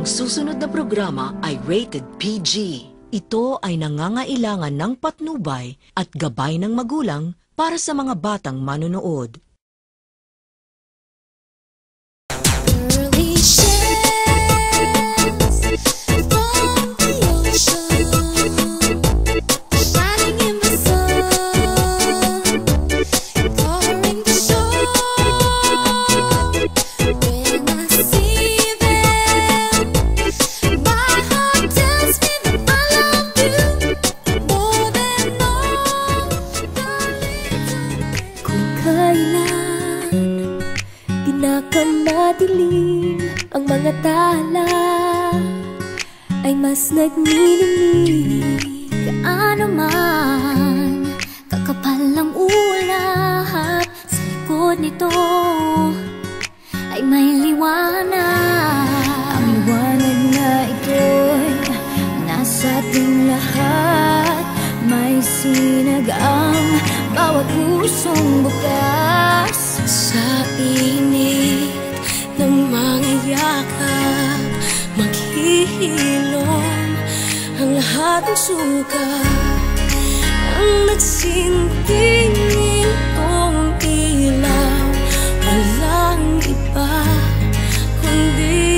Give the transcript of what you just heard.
Ang susunod na programa ay rated PG. Ito ay nangangailangan ng patnubay at gabay ng magulang para sa mga batang manonood. Early sheds from the ocean, shining in the sun, coloring the shore. When I see them, my heart tells me that I love you more than all the little. Kung kailan pinakamadilim ang mga tala, ay mas nagniningning gaano man kakapal ang ulap. Sa likod nito ay may liwanag. Ang liwanag na ito'y nasa ating lahat. May sinag ang bawat pusong bukas. Sa init ng mga yakap, maghihilom ang lahat ng suka. Ang nagsinting itong ilaw, walang iba kundi